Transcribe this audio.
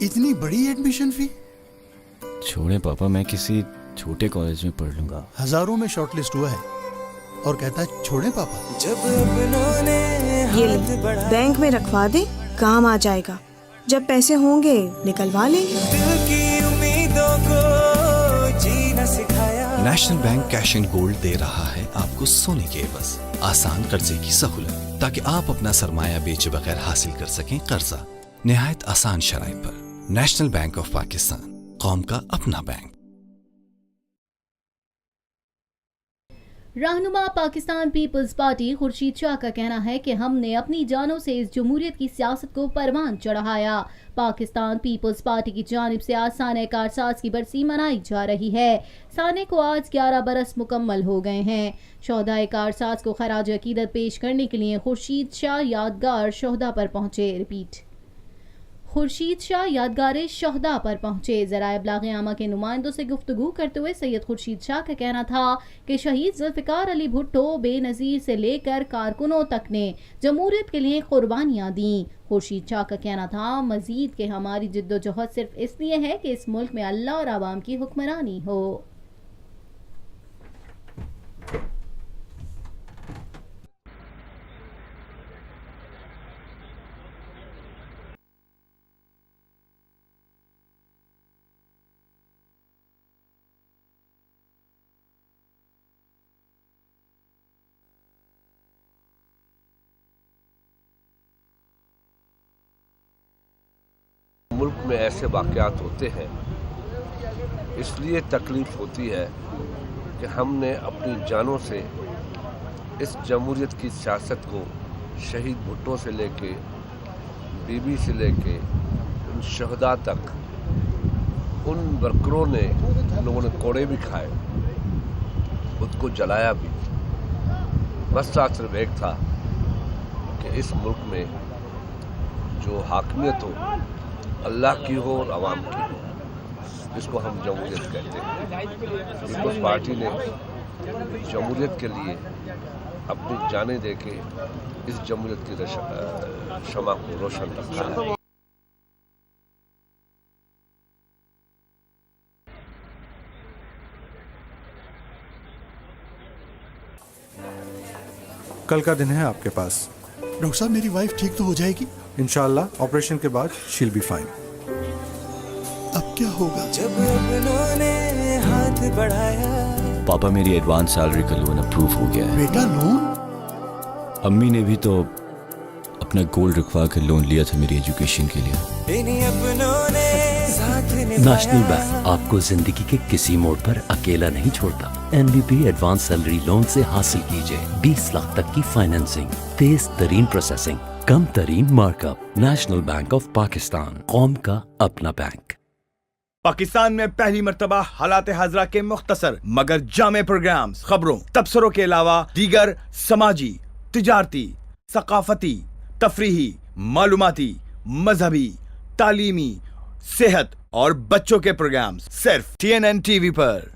इतनी बड़ी admission fee? छोड़े पापा, मैं किसी छोटे कॉलेज में पढ़ लूंगा। हजारों में शॉर्टलिस्ट हुआ है और कहता है छोड़े पापा। जब अपनों ने ये ले, बैंक में रखवा दे, काम आ जाएगा। जब पैसे होंगे निकलवा लेंगे। दिल की उम्मीदों को जीना सिखाया। National bank cash and gold दे रहा है आपको सोने के एवज आसान कर्जे की सहूलत, ताकि आप अपना सरमाया बेचे बगैर हासिल कर सकें कर्जा निहायत आसान शराइ पर। नेशनल बैंक ऑफ पाकिस्तान, कौम का अपना बैंक। रहनुमा पाकिस्तान पीपल्स पार्टी खुर्शीद शाह का कहना है कि हमने अपनी जानों से इस जमहूरियत की सियासत को परवान चढ़ाया। पाकिस्तान पीपल्स पार्टी की जानिब से आज साने कारसाज की बरसी मनाई जा रही है। साने को आज 11 बरस मुकम्मल हो गए हैं। शोहदाए कारसाज को खराज अकीदत पेश करने के लिए खुर्शीद शाह यादगार शोहदा पर पहुंचे। खुर्शीद शाह यादगार शोहदा पर पहुंचे। ज़राए इब्लाग़ आमा के नुमाइंदों से गुफ्तगू करते हुए सैयद खुर्शीद शाह का कहना था कि शहीद ज़ुल्फ़िकार अली भुट्टो बेनज़ीर से लेकर कारकुनों तक ने जमहूरियत के लिए कुर्बानियाँ दी। खुर्शीद शाह का कहना था मज़ीद कि हमारी जिद्दोजहद सिर्फ इसलिए है कि इस मुल्क में अल्लाह और आवाम की हुक्मरानी हो। मुल्क में ऐसे वाक़यात होते हैं, इसलिए तकलीफ़ होती है कि हमने अपनी जानों से इस जमहूरियत की सियासत को शहीद भुट्टो से लेके बीबी से लेके उन शहदा तक, उन वर्करों ने, लोगों ने कोड़े भी खाए, उसको जलाया भी। मसला सिर्फ एक था कि इस मुल्क में जो हाकमियत हो अल्लाह की हो और आवाम की हो, जिसको हम जमहूरियत कहते हैं। पीपल्स पार्टी ने जमहूरियत के लिए अपनी जानें दे के इस जमहूरियत की शमा को रोशन रखा है। कल का दिन है आपके पास। डॉक्टर साहब, मेरी वाइफ ठीक तो हो जाएगी? इंशाल्लाह ऑपरेशन के बाद शील बी फाइन। अब क्या होगा? जब अपनों ने हाथ बढ़ाया। पापा, मेरी एडवांस सैलरी का लोन अप्रूव हो गया है। बेटा, लोन? अम्मी ने भी तो अपना गोल्ड रखवा कर लोन लिया था मेरी एजुकेशन के लिए। नेशनल बैंक आपको जिंदगी के किसी मोड़ पर अकेला नहीं छोड़ता। NBP एडवांस सैलरी लोन से हासिल कीजिए 20 लाख तक की फाइनेंसिंग, तेज तरीन प्रोसेसिंग, कम तरीन markup. National bank of Pakistan, कौम का अपना बैंक। पाकिस्तान में पहली मर्तबा हालात हाजरा के मुख्तसर मगर जामे प्रोग्राम्स, खबरों, तबसरों के अलावा दीगर समाजी, तिजारती, सकाफती, तफरीही, मालूमाती, मजहबी, तालीमी, सेहत और बच्चों के प्रोग्राम्स सिर्फ TNN TV पर।